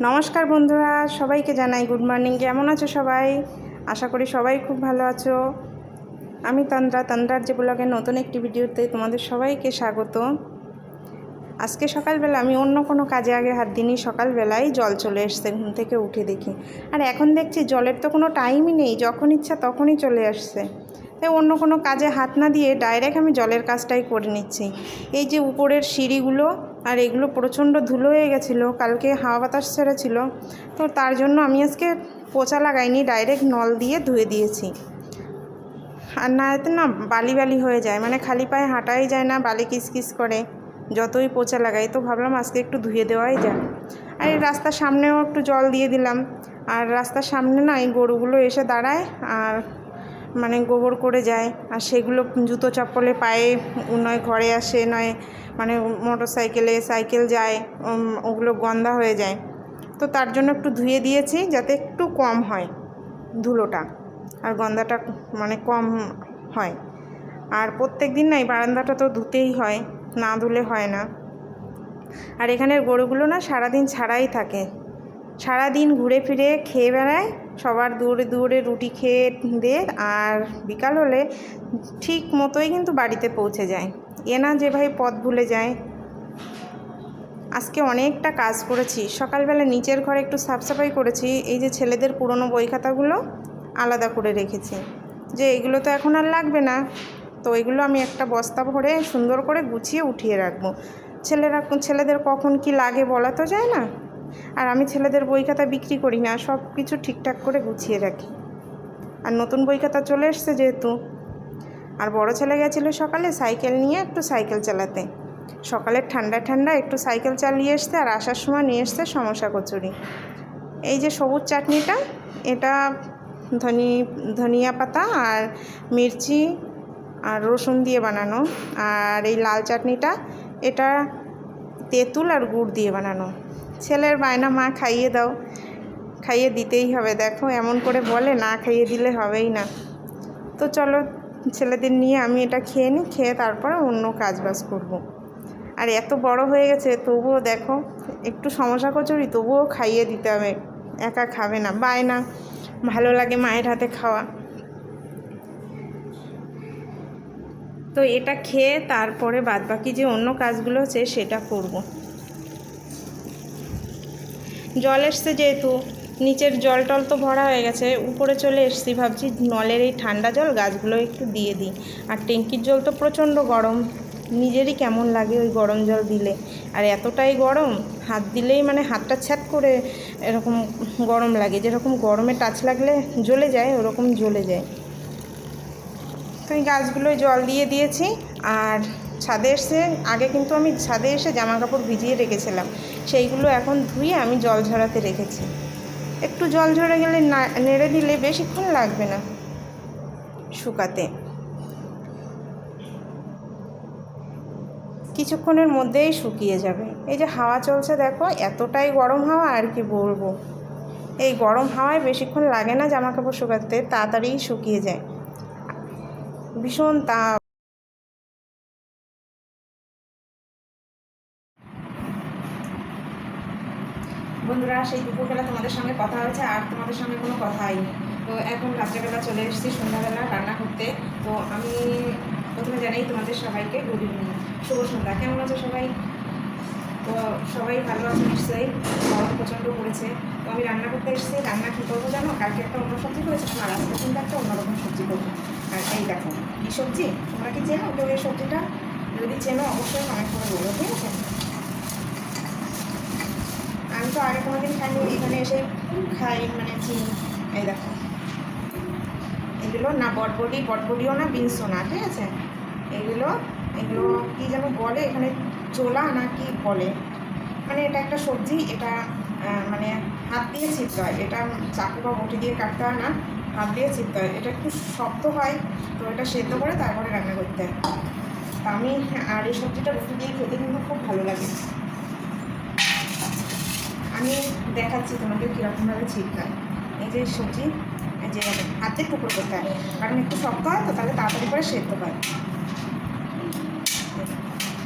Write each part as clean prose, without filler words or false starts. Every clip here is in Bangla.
নমস্কার বন্ধুরা, সবাইকে জানাই গুড মর্নিং। কেমন আছো সবাই? আশা করি সবাই খুব ভালো আছো। আমি তন্দ্রার যে ব্লগের নতুন একটি ভিডিওতে তোমাদের সবাইকে স্বাগত। আজকে সকালবেলা আমি অন্য কোনো কাজে আগে হাত দিইনি, সকালবেলায় জল চলে এসছে, ঘুম থেকে উঠে দেখি। আর এখন দেখছি জলের তো কোনো টাইমই নেই, যখন ইচ্ছা তখনই চলে আসছে। তাই অন্য কোনো কাজে হাত না দিয়ে ডাইরেক্ট আমি জলের কাজটাই করে নিচ্ছি। এই যে উপরের সিঁড়িগুলো আর এগুলো প্রচণ্ড ধুলো হয়ে গেছিলো, কালকে হাওয়া বাতাস ছেড়েছিল, তো তার জন্য আমি আজকে পোছা লাগাইনি, ডাইরেক্ট নল দিয়ে ধুয়ে দিয়েছি। আর না এতে না বালি বালি হয়ে যায়, মানে খালি পায়ে হাঁটাই যায় না, বালি কিসকিস করে যতই পোছা লাগাই। তো ভাবলাম আজকে একটু ধুয়ে দেওয়াই যাক। আর এই রাস্তার সামনেও একটু জল দিয়ে দিলাম। আর রাস্তার সামনে না এই গরুগুলো এসে দাঁড়ায় আর মানে গোবর করে যায়, আর সেগুলো জুতো চপ্পলে পায়ে নয় ঘরে আসে, নয় মানে মোটর সাইকেল যায়, ওগুলো গন্ধা হয়ে যায়। তো তার জন্য একটু ধুয়ে দিয়েছি যাতে একটু কম হয় ধুলোটা আর গন্ধাটা মানে কম হয়। আর প্রত্যেক দিন না এই বারান্দাটা তো ধুতেই হয়, না ধুলে হয় না। আর এখানের গরুগুলো না সারাদিন ছাড়াই থাকে, সারাদিন ঘুরে ফিরে খেয়ে বেড়ায়, সবার দূরে দূরে রুটি খেয়ে দেয়, আর বিকাল হলে ঠিক মতোই কিন্তু বাড়িতে পৌঁছে যায়। এ না যে ভাই পথ ভুলে যায়। আজকে অনেকটা কাজ করেছি। সকালবেলা নিচের ঘরে একটু সাফসাফাই করেছি। এই যে ছেলেদের পুরনো বই খাতাগুলো আলাদা করে রেখেছি, যে এগুলো তো এখন আর লাগবে না, তো এগুলো আমি একটা বস্তা ভরে সুন্দর করে গুছিয়ে উঠিয়ে রাখবো। ছেলেদের কখন কি লাগে বলা তো যায় না। আর আমি ছেলেদের বই খাতা বিক্রি করি না, সব কিছু ঠিকঠাক করে গুছিয়ে রাখি। আর নতুন বই খাতা চলে এসছে যেহেতু। আর বড় ছেলে গেছিলো সকালে সাইকেল নিয়ে একটু সাইকেল চালাতে, সকালের ঠান্ডা ঠান্ডা একটু সাইকেল চালিয়ে এসছে, আর আসার সময় নিয়ে এসছে সমোসা কচুরি। এই যে সবুজ চাটনিটা, এটা ধনিয়া পাতা আর মির্চি আর রসুন দিয়ে বানানো। আর এই লাল চাটনিটা, এটা তেঁতুল আর গুড় দিয়ে বানানো। ছেলের বায়না, মা খাইয়ে দাও, খাইয়ে দিতেই হবে। দেখো এমন করে বলে, না খাইয়ে দিলে হবেই না। তো চলো ছেলেদের নিয়ে আমি এটা খেয়ে নিই, খেয়ে তারপরে অন্য কাজবাজ করব। আর এত বড় হয়ে গেছে তবুও দেখো একটু সমোসা কচুরি তবুও খাইয়ে দিতে হবে, একা খাবে না, বায়না, ভালো লাগে মায়ের হাতে খাওয়া। তো এটা খেয়ে তারপরে বাদবাকি যে অন্য কাজগুলো আছে সেটা করব। জল এসছে যেহেতু, নিচের জল টল তো ভরা হয়ে গেছে, উপরে চলে এসছি, ভাবছি নলের এই ঠান্ডা জল গাছগুলো একটু দিয়ে দিই। আর ট্যাঙ্কির জল তো প্রচণ্ড গরম, নিজেরই কেমন লাগে ওই গরম জল দিলে। আর এতটাই গরম, হাত দিলেই মানে হাতটা ছ্যাঁত করে এরকম গরম লাগে, যেরকম গরমে টাচ লাগলে জ্বলে যায় ওরকম জ্বলে যায়। তো এই গাছগুলোয় জল দিয়ে দিয়েছি। আর ছাদে আগে কিন্তু আমি ছাদে এসে জামা কাপড় ভিজিয়ে রেখেছিলাম, সেইগুলো এখন ধুয়ে আমি জল ঝরাতে রেখেছি। একটু জল ঝরে গেলে নেড়ে দিলে বেশিক্ষণ লাগবে না শুকাতে, কিছুক্ষণের মধ্যেই শুকিয়ে যাবে। এই যে হাওয়া চলছে দেখো, এতটাই গরম হাওয়া, আর কি বলবো। এই গরম হাওয়ায় বেশিক্ষণ লাগে না জামা কাপড় শুকাতে, তাড়াতাড়ি শুকিয়ে যায়, ভীষণ তাপ। বন্ধুরা, সেই দুপুরবেলা তোমাদের সঙ্গে কথা হয়েছে, আর তোমাদের সঙ্গে কোনো কথা হয়নি। তো এখন রাত্রেবেলা চলে এসেছি, সন্ধ্যাবেলা রান্না করতে। তো আমি প্রথমে জানাই তোমাদের সবাইকে গুড ইভিনিং, শুভ সন্ধ্যা। কেমন আছো সবাই? তো সবাই ভালো আছে নিশ্চয়ই, গরম প্রচণ্ড পড়েছে। তো আমি রান্না করতে এসেছি। রান্না কী করবো জানো? কালকে একটা অন্য সবজি করেছিলাম, আর আজকে কিন্তু একটা অন্যরকম সবজি করবো। আর এই দেখো কী সবজি, তোমরা কি চেনো কেউ এই সবজিটা? যদি চেনো অবশ্যই কমেন্ট করে বলো, ঠিক আছে? আমি তো আগে কোনোদিন খাইনি, এখানে এসে খাই, মানে চিনি। এই দেখো এগুলো না বটবডিও না, বিনসও না, ঠিক আছে? এগুলো কী যেন বলে এখানে, চোলা না কি বলে, মানে এটা একটা সবজি। এটা মানে হাত দিয়ে ছিঁড়তে হয়, এটা চাকু বা বটি দিয়ে কাটতে হয় না, হাত দিয়ে ছিঁড়তে হয়। এটা একটু শক্ত হয়, তো এটা সেদ্ধ করে তারপরে রান্না করতে হয়। তা আমি, আর এই সবজিটা রুটি দিয়ে খেতে কিন্তু খুব ভালো লাগে। আমি দেখাচ্ছি তোমাকে কীরকমভাবে ছিঁড়তে হয়। এই যে সবজি, যে হাতে টুকরো করতে হয়, কারণ একটু শক্ত হয় তো, তাহলে তাড়াতাড়ি করে সেদ্ধ হয়।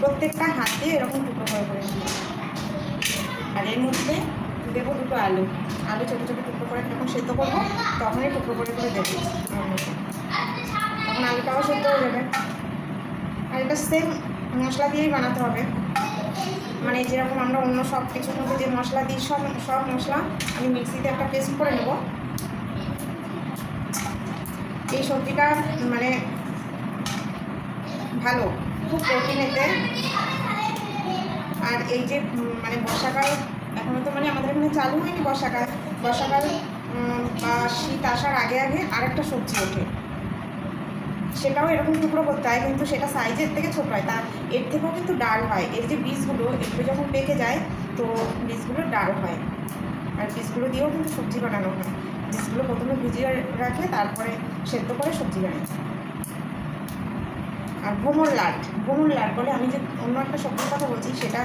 প্রত্যেকটা হাত দিয়ে এরকম টুকরো করে করে। আর এর মধ্যে দেবো দুটো আলু ছোটো ছোটো টুকরো করে যখন সেদ্ধ করবো তখনই টুকরো করে দেবো। তখন আলুটাও সেদ্ধ হয়ে যাবে। আর এটা সেম মশলা দিয়েই বানাতে হবে, মানে যেরকম আমরা অন্য সব কিছুর মধ্যে যে মশলা দিই সব মশলা আমি মিক্সিতে একটা পেস্ট করে নেব। এই সবজিটা মানে ভালো, খুব প্রোটিন এতে। আর এই যে মানে বর্ষাকাল এখনও তো মানে আমাদের এখানে চালু হয়নি বর্ষাকাল বা শীত আসার আগে আরেকটা সবজি ওঠে, সেটাও এরকম টুকরো করতে হয়, কিন্তু সেটা সাইজের থেকে ছোটো হয়, তার এর থেকেও কিন্তু ডাল হয়। এর যে বীজগুলো এগুলো যখন পেকে যায় তো বীজগুলো ডাল হয়, আর বীজগুলো দিয়েও কিন্তু সবজি বানানো হয়। বীজগুলো প্রথমে ভিজিয়ে রাখে তারপরে সেদ্ধ করে সবজি বানায়। আর ভোমর লাট বলে আমি যে অন্য একটা সবজির কথা বলছি সেটা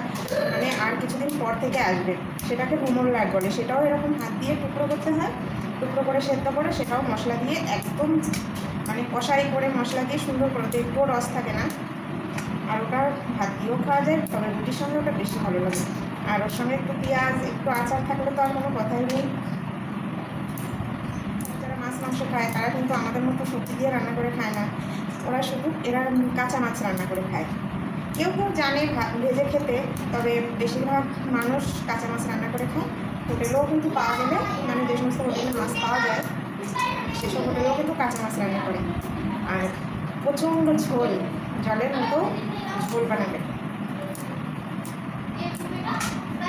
মানে আর কিছুদিন পর থেকে আসবে, সেটাকে ভোমর লাট বলে। সেটাও এরকম হাত দিয়ে টুকরো করতে হয়, টুকরো করে সেদ্ধ করে সেটাও মশলা দিয়ে একদম মানে কষাই করে মশলা দিয়ে সুন্দর করে, একটুও রস থাকে না। আর ওটা ভাত দিয়েও খাওয়া যায়, তবে রুটির সঙ্গে ওটা বেশি ভালো লাগে। আর ওর সঙ্গে একটু পেঁয়াজ একটু আচার থাকলে তো আর কোনো কথাই নেই। যারা মাছ মাংস খায় তারা কিন্তু আমাদের মতো সবজি দিয়ে রান্না করে খায় না, ওরা শুধু কাঁচা মাছ রান্না করে খায়। কেউ জানে ভেজে খেতে, তবে বেশিরভাগ মানুষ কাঁচা মাছ রান্না করে খায়। হোটেলেও কিন্তু পাওয়া গেলে মানে যে সমস্ত হোটেলে মাছ পাওয়া যায় সেসব হোটেলেও কিন্তু কাঁচা মাছ রান্না করে। আর প্রচণ্ড ঝোল, জলের মতো ঝোল বানাবে,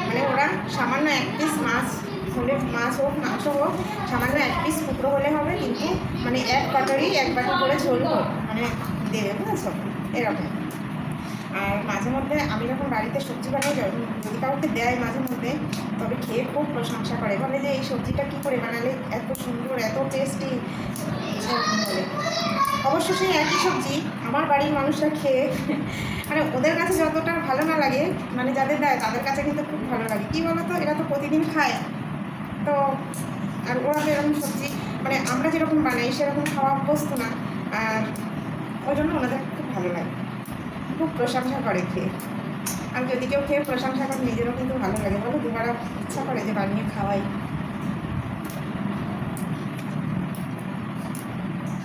মানে ওরা সামান্য এক পিস মাছ হলে, মাছ হোক মাংস হোক, সামান্য এক পিস টুকরো হলে হবে, কিন্তু মানে এক বাটি করে ঝোল হোক মানে দেবে, বুঝেছো এরকম। আর মাঝে মধ্যে আমি যখন বাড়িতে সবজি বানাই, যদি কাউকে দেয় মাঝে মধ্যে, তবে খেয়ে খুব প্রশংসা করে, বলে যে এই সবজিটা কী করে বানালে এত সুন্দর এত টেস্টি বলে। অবশ্য সেই একই সবজি আমার বাড়ির মানুষরা খেয়ে মানে ওদের কাছে যতটা ভালো না লাগে, মানে যাদের দেয় তাদের কাছে কিন্তু খুব ভালো লাগে। কী বলো তো, এরা তো প্রতিদিন খায় তো, আর ওরা তো এরকম সবজি মানে আমরা যেরকম বানাই সেরকম খাওয়া অভ্যস্ত না, আর ওই জন্য ওনাদের খুব ভালো লাগে, খুব প্রশংসা করে খেয়ে। আর যদি কেউ খেয়ে প্রশংসা করে নিজেরও কিন্তু ভালো লাগে, বলো দুবার ইচ্ছা করে যে বানিয়ে খাওয়াই।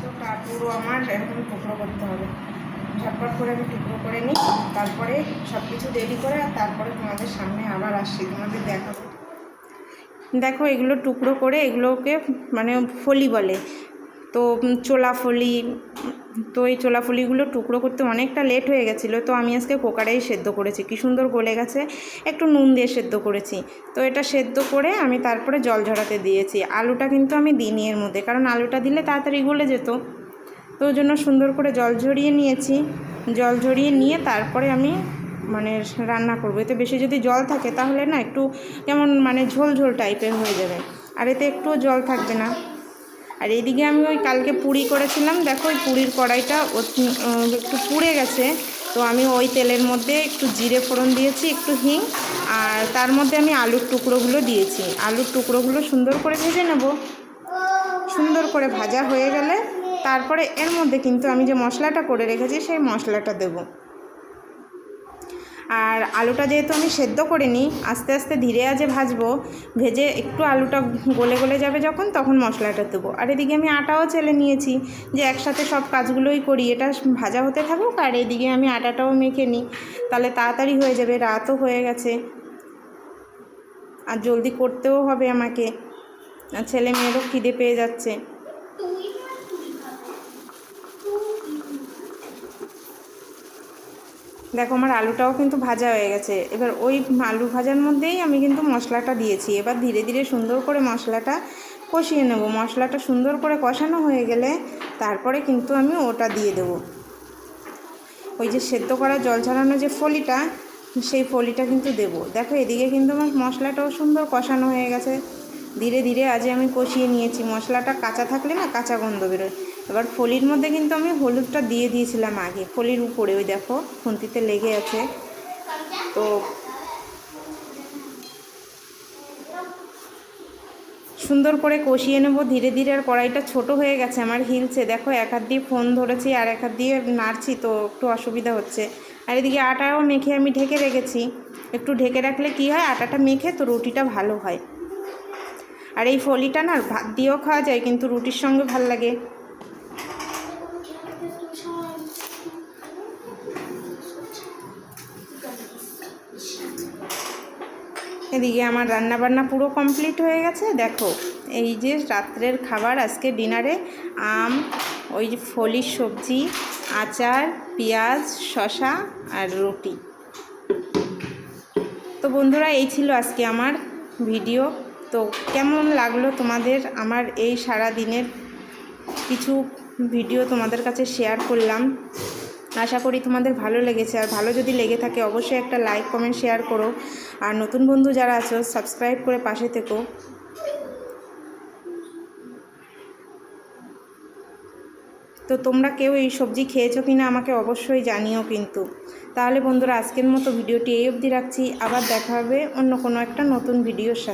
তো পুরো আমার এরকম টুকরো করতে হবে, ঝটপট করে আমি টুকরো করে নিই, তারপরে সব কিছু রেডি করে আর তারপরে তোমাদের সামনে আবার আসছি, তোমাদের দেখাবো। দেখো এগুলো টুকরো করে এগুলোকে মানে ফলি বলে, তো চোলা ফলি। তো এই চোলা ফলিগুলো টুকরো করতে অনেকটা লেট হয়ে গেছিলো, তো আমি আজকে কুকারেই সেদ্ধ করেছি, কী সুন্দর গলে গেছে, একটু নুন দিয়ে সেদ্ধ করেছি। তো এটা সেদ্ধ করে আমি তারপরে জল ঝরাতে দিয়েছি। আলুটা কিন্তু আমি দিইনি এর মধ্যে, কারণ আলুটা দিলে তাড়াতাড়ি গলে যেত, তো ওই জন্য সুন্দর করে জল ঝরিয়ে নিয়েছি। জল ঝরিয়ে নিয়ে তারপরে আমি মানে রান্না করবো। এতে বেশি যদি জল থাকে তাহলে না একটু কেমন মানে ঝোল ঝোল টাইপের হয়ে যাবে, আর এতে একটুও জল থাকবে না। আর এইদিকে আমি ওই কালকে পুরি করেছিলাম, দেখো ওই পুরির কড়াইটা একটু পুড়ে গেছে, তো আমি ওই তেলের মধ্যে একটু জিরে ফোড়ন দিয়েছি, একটু হিং, আর তার মধ্যে আমি আলুর টুকরোগুলো দিয়েছি। আলুর টুকরোগুলো সুন্দর করে ভেজে নেব। সুন্দর করে ভাজা হয়ে গেলে তারপরে এর মধ্যে কিন্তু আমি যে মশলাটা করে রেখেছি সেই মশলাটা দেব। আর আলুটা যেহেতু আমি সেদ্ধ করিনি, আস্তে আস্তে ধীরে আজে ভাজবো, ভেজে একটু আলুটা গলে গলে যাবে যখন, তখন মশলাটা দেবো। আর এদিকে আমি আটাও চেলে নিয়েছি, যে একসাথে সব কাজগুলোই করি, এটা ভাজা হতে থাকুক আর এদিকে আমি আটাটাও মেখে নিই, তাহলে তাড়াতাড়ি হয়ে যাবে। রাতও হয়ে গেছে আর জলদি করতেও হবে আমাকে, আর ছেলে মেয়েরও খিদে পেয়ে যাচ্ছে। দেখো আমার আলুটাও কিন্তু ভাজা হয়ে গেছে। এবার ওই আলু ভাজার মধ্যেই আমি কিন্তু মশলাটা দিয়েছি। এবার ধীরে ধীরে সুন্দর করে মশলাটা কষিয়ে নেব। মশলাটা সুন্দর করে কষানো হয়ে গেলে তারপরে কিন্তু আমি ওটা দিয়ে দেব, ওই যে সেদ্ধ করা জল ঝরানো যে ফলিটা, সেই ফলিটা কিন্তু দেব। দেখো এদিকে কিন্তু আমার মশলাটাও সুন্দর কষানো হয়ে গেছে। ধীরে ধীরে আজ আমি কষিয়ে নিয়েছি। মশলাটা কাঁচা থাকলে না কাঁচা গন্ধ বেরোয়। এবার ফলির মধ্যে কিন্তু আমি হলুদটা দিয়ে দিয়েছিলাম আগে, ফলির উপরে, ওই দেখো খুন্তিতে লেগে আছে। তো সুন্দর করে কষিয়ে নেব ধীরে ধীরে। আর কড়াইটা ছোট হয়ে গেছে আমার, হিলছে, দেখো এক হাত দিয়ে ফোন ধরেছি আর এক হাত দিয়ে নাড়ছি, তো একটু অসুবিধা হচ্ছে। আর এদিকে আটাও মেখে আমি ঢেকে রেখেছি। একটু ঢেকে রাখলে কি হয়, আটাটা মেখে তো রুটিটা ভালো হয়। আর এই ফলিটা না ভাত দিয়েও খাওয়া যায়, কিন্তু রুটির সঙ্গে ভাল লাগে। এদিকে আমার রান্নাবান্না পুরো কমপ্লিট হয়ে গেছে। দেখো এই যে রাত্রের খাবার, আজকে ডিনারে আম, ওই যে ফলির সবজি, আচার, পেঁয়াজ, শসা আর রুটি। তো বন্ধুরা, এই ছিল আজকে আমার ভিডিও। তো কেমন লাগলো তোমাদের আমার এই সারা দিনের কিছু ভিডিও তোমাদের কাছে শেয়ার করলাম। আশা করি তোমাদের ভালো লেগেছে। আর ভালো যদি লেগে থাকে অবশ্যই একটা লাইক, কমেন্ট, শেয়ার করো। আর নতুন বন্ধু যারা আছো সাবস্ক্রাইব করে পাশে থেকো। তো তোমরা কেউ এই সবজি খেয়েছো কিনা আমাকে অবশ্যই জানিও কিন্তু। তাহলে বন্ধুরা, আজকের মতো ভিডিওটি এই অবধি রাখছি। আবার দেখা হবে অন্য কোনো একটা নতুন ভিডিওর সাথে।